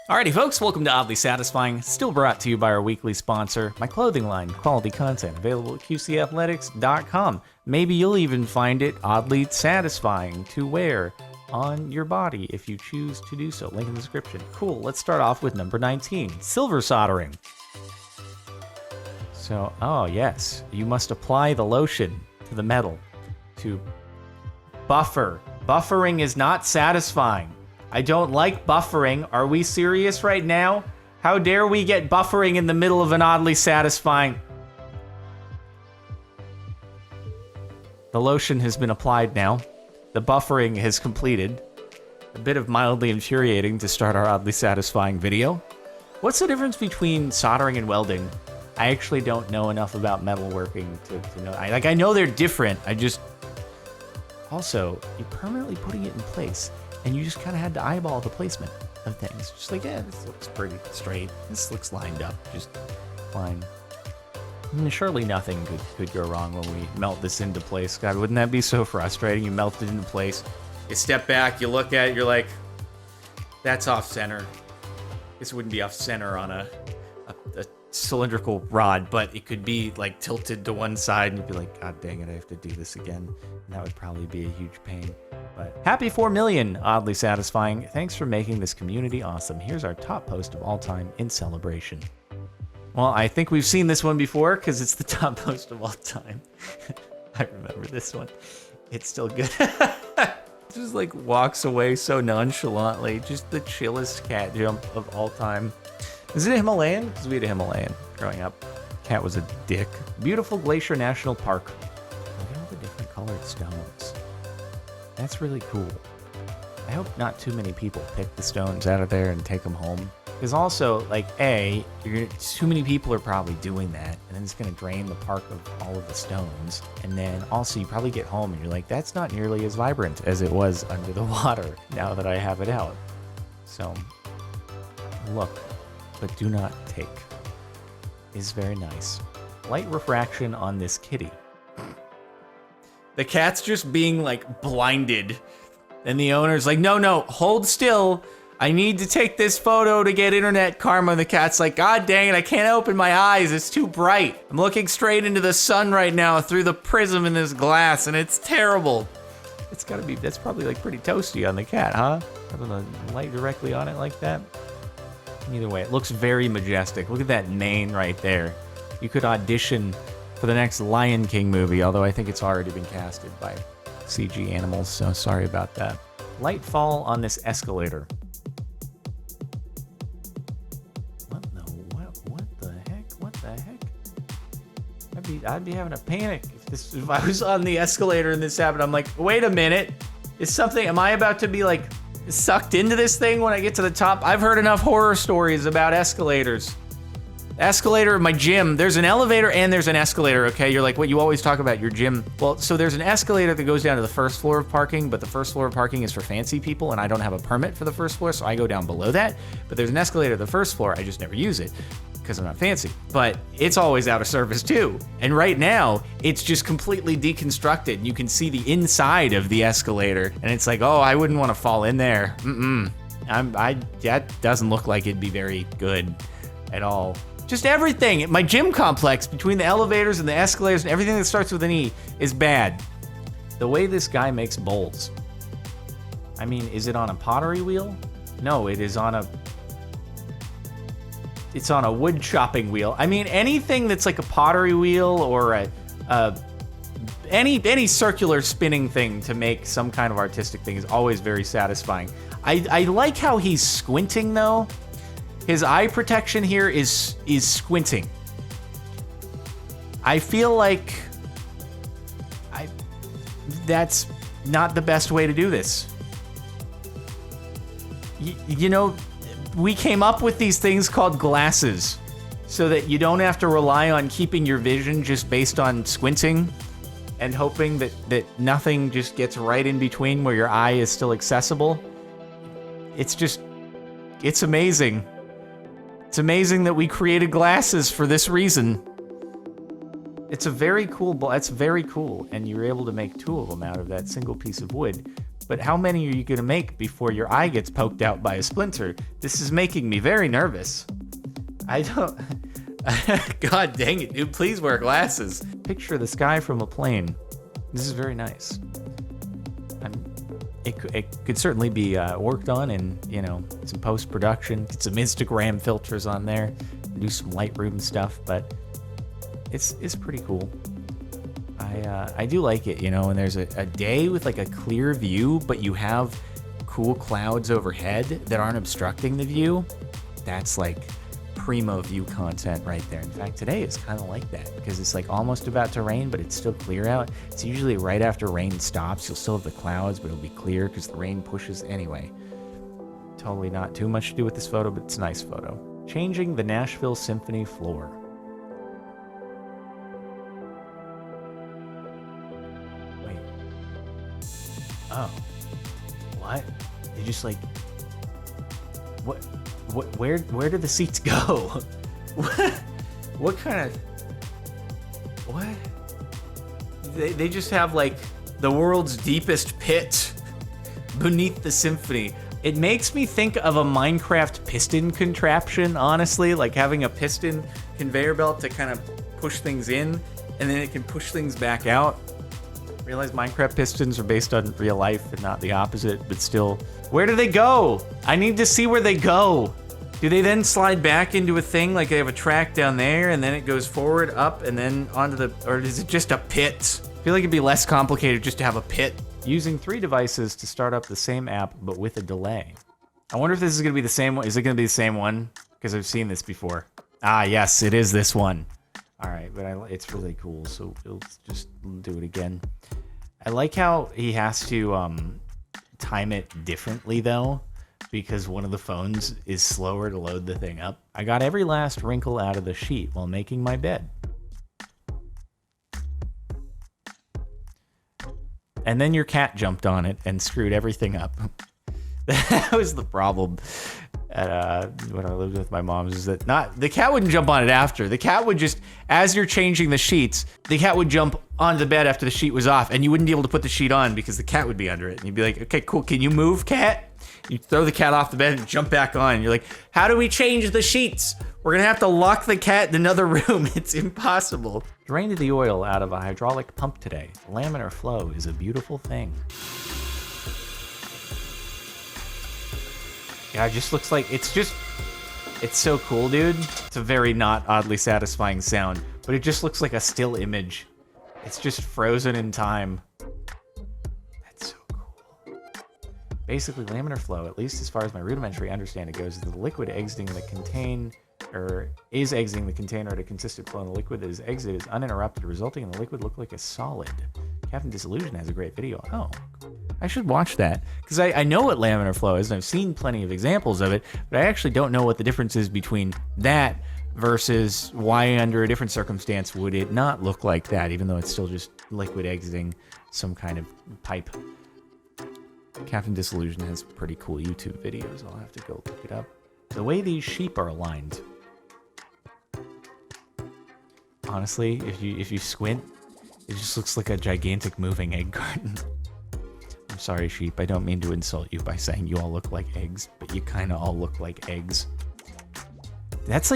Alrighty folks, welcome to Oddly Satisfying, still brought to you by our weekly sponsor, my clothing line, quality content, available at qcathletics.com. Maybe you'll even find it oddly satisfying to wear on your body if you choose to do so. Link in the description. Cool, let's start off with number 19, silver soldering. So, oh yes, you must apply the lotion to the metal to buffer. Buffering is not satisfying. I don't like buffering. Are we serious right now? How dare we get buffering in the middle of an oddly satisfying... The lotion has been applied now. The buffering has completed. A bit of mildly infuriating to start our oddly satisfying video. What's the difference between soldering and welding? I actually don't know enough about metalworking to know. I know they're different. Also, you're permanently putting it in place. And you just kind of had to eyeball the placement of things. Just like, yeah, this looks pretty straight. This looks lined up, just fine. Surely nothing could go wrong when we melt this into place. God, wouldn't that be so frustrating? You melt it into place. You step back, you look at it, you're like, that's off center. This wouldn't be off center on a cylindrical rod, but it could be like tilted to one side and you'd be like, God dang it, I have to do this again. And that would probably be a huge pain. But happy 4 million, oddly satisfying. Thanks for making this community awesome. Here's our top post of all time in celebration. Well, I think we've seen this one before because it's the top post of all time. I remember this one. It's still good. Just like walks away so nonchalantly. Just the chillest cat jump of all time. Is it a Himalayan? Because we had a Himalayan growing up. Cat was a dick. Beautiful Glacier National Park. Look at all the different colored stones. That's really cool. I hope not too many people pick the stones out of there and take them home. Because also, like, too many people are probably doing that, and then it's going to drain the park of all of the stones. And then also you probably get home and you're like, that's not nearly as vibrant as it was under the water now that I have it out. So, look, but do not take. Is very nice. Light refraction on this kitty. The cat's just being, like, blinded. And the owner's like, no, hold still. I need to take this photo to get internet karma. The cat's like, God dang it, I can't open my eyes. It's too bright. I'm looking straight into the sun right now through the prism in this glass, and it's terrible. It's gotta be, that's probably, like, pretty toasty on the cat, huh? Having the light directly on it like that. Either way, it looks very majestic. Look at that mane right there. You could audition for the next Lion King movie, although I think it's already been casted by CG animals, so sorry about that. Light fall on this escalator. What the heck? I'd be having a panic if I was on the escalator and this happened. I'm like, wait a minute. Am I about to be like sucked into this thing when I get to the top? I've heard enough horror stories about escalators. Escalator at my gym, there's an elevator and there's an escalator, okay? You're like, what, you always talk about your gym. Well, so there's an escalator that goes down to the first floor of parking, but the first floor of parking is for fancy people, and I don't have a permit for the first floor, so I go down below that. But there's an escalator at the first floor, I just never use it, because I'm not fancy. But it's always out of service too. And right now, it's just completely deconstructed. You can see the inside of the escalator, and it's like, oh, I wouldn't want to fall in there. That doesn't look like it'd be very good at all. Just everything. My gym complex, between the elevators and the escalators and everything that starts with an E, is bad. The way this guy makes bowls. I mean, is it on a pottery wheel? No, it is on a... It's on a wood chopping wheel. I mean, anything that's like a pottery wheel or any circular spinning thing to make some kind of artistic thing is always very satisfying. I like how he's squinting, though. His eye protection here is squinting. I feel like that's not the best way to do this. You know, we came up with these things called glasses so that you don't have to rely on keeping your vision just based on squinting and hoping that nothing just gets right in between where your eye is still accessible. It's amazing. It's amazing that we created glasses for this reason. It's a very cool ball. It's very cool, and you were able to make two of them out of that single piece of wood. But how many are you gonna make before your eye gets poked out by a splinter? This is making me very nervous. I don't... God dang it, dude, please wear glasses. Picture the sky from a plane. This is very nice. It could certainly be worked on in, you know, some post-production, get some Instagram filters on there, do some Lightroom stuff, but it's pretty cool. I do like it, you know, and there's a day with like a clear view, but you have cool clouds overhead that aren't obstructing the view. That's like primo view content right there. In fact, today is kind of like that because it's like almost about to rain, but it's still clear out. It's usually right after rain stops. You'll still have the clouds, but it'll be clear because the rain pushes anyway. Totally not too much to do with this photo, but it's a nice photo. Changing the Nashville Symphony floor. Wait. Oh. What? They just like... Where do the seats go? What kind of... What? They just have like the world's deepest pit beneath the symphony. It makes me think of a Minecraft piston contraption, honestly, like having a piston conveyor belt to kind of push things in, and then it can push things back out. Realize Minecraft pistons are based on real life and not the opposite, but still. Where do they go? I need to see where they go. Do they then slide back into a thing like they have a track down there and then it goes forward, up, and then onto the, or is it just a pit? I feel like it'd be less complicated just to have a pit. Using 3 devices to start up the same app, but with a delay. I wonder if this is gonna be the same one. Is it gonna be the same one? Because I've seen this before. Ah, yes, it is this one. All right, but it's really cool, so we'll just do it again. I like how he has to time it differently though, because one of the phones is slower to load the thing up. I got every last wrinkle out of the sheet while making my bed. And then your cat jumped on it and screwed everything up. That was the problem at when I lived with my mom, is that the cat wouldn't jump on it after. The cat would just, as you're changing the sheets, the cat would jump onto the bed after the sheet was off, and you wouldn't be able to put the sheet on because the cat would be under it. And you'd be like, okay, cool, can you move, cat? You throw the cat off the bed and jump back on. You're like, how do we change the sheets? We're gonna have to lock the cat in another room. It's impossible. Drained the oil out of a hydraulic pump today. Laminar Flow is a beautiful thing. Yeah, it just looks like, it's so cool, dude. It's a very not oddly satisfying sound, but it just looks like a still image. It's just frozen in time. That's so cool. Basically, laminar flow, at least as far as my rudimentary understanding goes, is the liquid exiting the container at a consistent flow, and the liquid that is exited is uninterrupted, resulting in the liquid look like a solid. Captain Disillusion has a great video. Oh, I should watch that, because I know what laminar flow is, and I've seen plenty of examples of it, but I actually don't know what the difference is between that versus why under a different circumstance would it not look like that, even though it's still just liquid exiting some kind of pipe. Captain Disillusion has pretty cool YouTube videos. I'll have to go look it up. The way these sheep are aligned. Honestly, if you squint, it just looks like a gigantic moving egg carton. I'm sorry, sheep. I don't mean to insult you by saying you all look like eggs, but you kind of all look like eggs. That's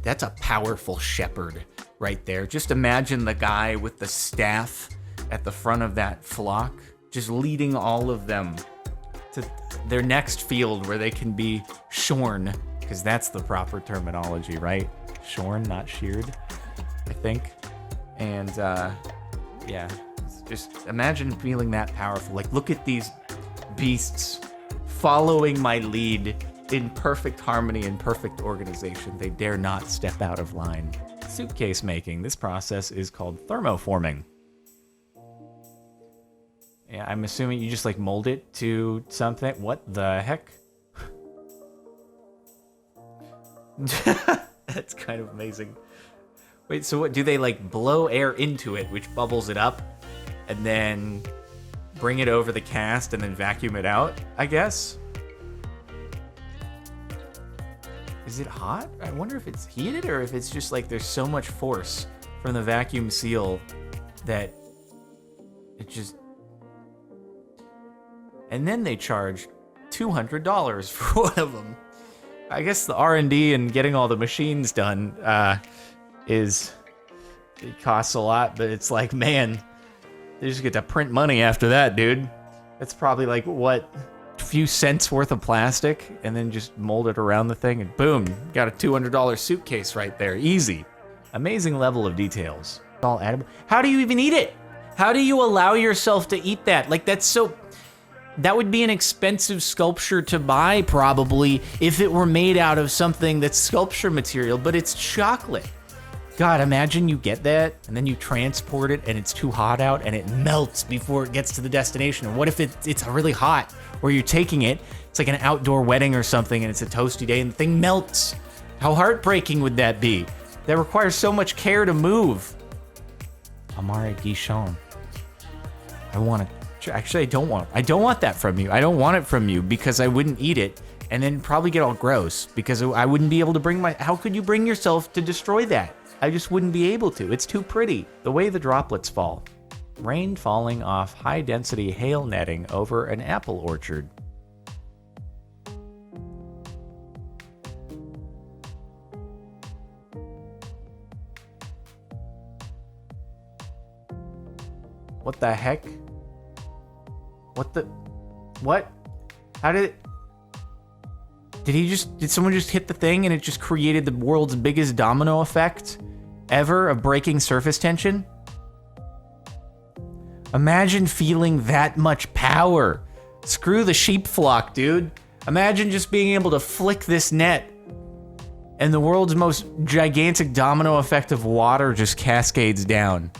that's a powerful shepherd right there. Just imagine the guy with the staff at the front of that flock, just leading all of them to their next field where they can be shorn, because that's the proper terminology, right? Shorn, not sheared, I think. And yeah, just imagine feeling that powerful. Like, look at these beasts following my lead in perfect harmony and perfect organization. They dare not step out of line. Suitcase making. This process is called thermoforming. Yeah, I'm assuming you just like mold it to something. What the heck? That's kind of amazing. Wait, so what, do they like blow air into it, which bubbles it up, and then bring it over the cast and then vacuum it out, I guess? Is it hot? I wonder if it's heated or if it's just like there's so much force from the vacuum seal that it just... and then they charge $200 for one of them. I guess the R&D and getting all the machines done it costs a lot, but it's like, man, they just get to print money after that, dude. That's probably like, what, a few cents worth of plastic, and then just mold it around the thing, and boom, got a $200 suitcase right there, easy. Amazing level of details. All edible. How do you even eat it? How do you allow yourself to eat that? Like, that would be an expensive sculpture to buy, probably, if it were made out of something that's sculpture material, but it's chocolate. God, imagine you get that, and then you transport it, and it's too hot out, and it melts before it gets to the destination. And what if it's really hot, where you're taking it, it's like an outdoor wedding or something, and it's a toasty day, and the thing melts? How heartbreaking would that be? That requires so much care to move. Amare Guichon. Actually, I don't want that from you. I don't want it from you because I wouldn't eat it and then probably get all gross because I wouldn't be able to how could you bring yourself to destroy that? I just wouldn't be able to. It's too pretty. The way the droplets fall. Rain falling off high-density hail netting over an apple orchard. What the heck? What? How did someone just hit the thing and it just created the world's biggest domino effect ever of breaking surface tension? Imagine feeling that much power. Screw the sheep flock, dude. Imagine just being able to flick this net and the world's most gigantic domino effect of water just cascades down.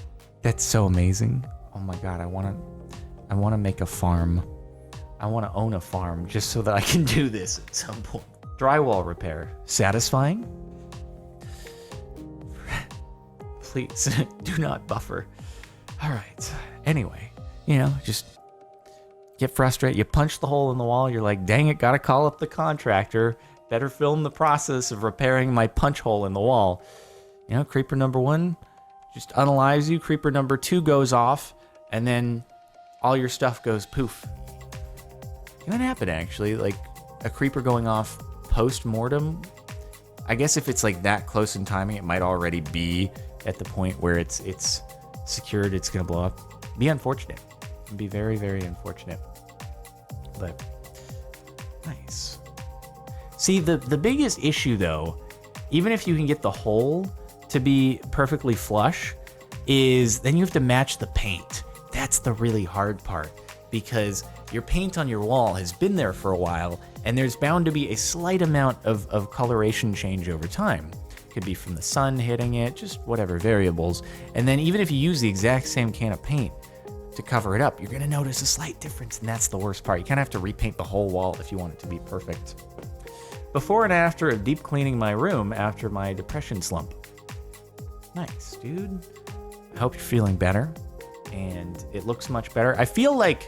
That's so amazing. Oh my God, I want to make a farm. I want to own a farm just so that I can do this at some point. Drywall repair. Satisfying? Please, do not buffer. All right. Anyway, just get frustrated. You punch the hole in the wall. You're like, dang it, gotta call up the contractor. Better film the process of repairing my punch hole in the wall. Creeper number 1 just unalives you. Creeper number 2 goes off, and then all your stuff goes poof. Can happen, actually, like a creeper going off post-mortem. I guess if it's like that close in timing, it might already be at the point where it's secured, it's gonna blow up. Be unfortunate. It'd be very, very unfortunate. But nice. See, the biggest issue though, even if you can get the hole to be perfectly flush, is then you have to match the paint. That's the really hard part, because your paint on your wall has been there for a while, and there's bound to be a slight amount of coloration change over time. Could be from the sun hitting it, just whatever variables. And then even if you use the exact same can of paint to cover it up, you're gonna notice a slight difference, and that's the worst part. You kind of have to repaint the whole wall if you want it to be perfect. Before and after of deep cleaning my room after my depression slump. Nice, dude. I hope you're feeling better, and it looks much better. I feel like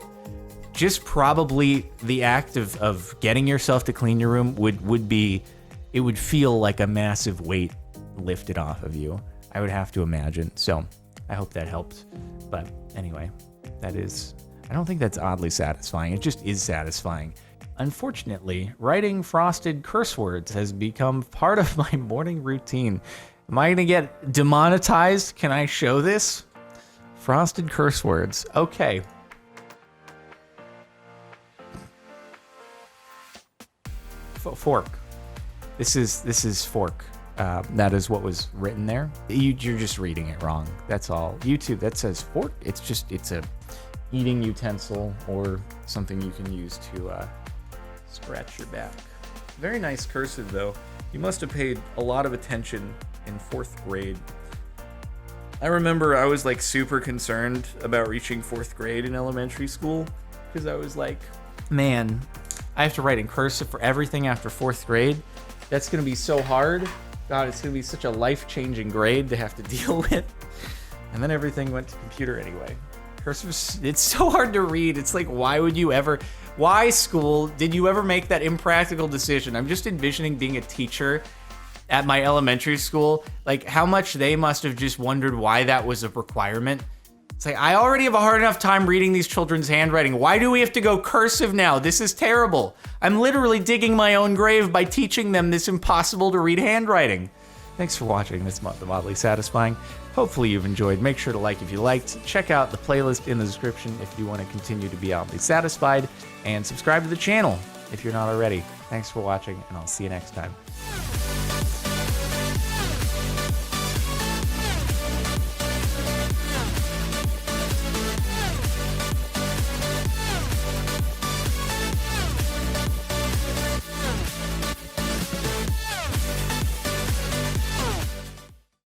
just probably the act of getting yourself to clean your room would feel like a massive weight lifted off of you. I would have to imagine. So I hope that helped. But anyway, I don't think that's oddly satisfying. It just is satisfying. Unfortunately, writing frosted curse words has become part of my morning routine. Am I gonna get demonetized? Can I show this? Frosted curse words. Okay. Fork. This is fork. That is what was written there. You're just reading it wrong. That's all. YouTube, that says fork. It's a eating utensil or something you can use to scratch your back. Very nice cursive though. You must have paid a lot of attention in 4th grade. I remember I was like super concerned about reaching 4th grade in elementary school because I was like, man, I have to write in cursive for everything after 4th grade. That's gonna be so hard. God, it's gonna be such a life-changing grade to have to deal with. And then everything went to computer anyway. Cursive, it's so hard to read. It's like, why school did you ever make that impractical decision? I'm just envisioning being a teacher at my elementary school, like how much they must have just wondered why that was a requirement. It's like, I already have a hard enough time reading these children's handwriting. Why do we have to go cursive now? This is terrible. I'm literally digging my own grave by teaching them this impossible to read handwriting. Thanks for watching this month of Oddly Satisfying. Hopefully you've enjoyed. Make sure to like if you liked. Check out the playlist in the description if you want to continue to be oddly satisfied. And subscribe to the channel if you're not already. Thanks for watching, and I'll see you next time.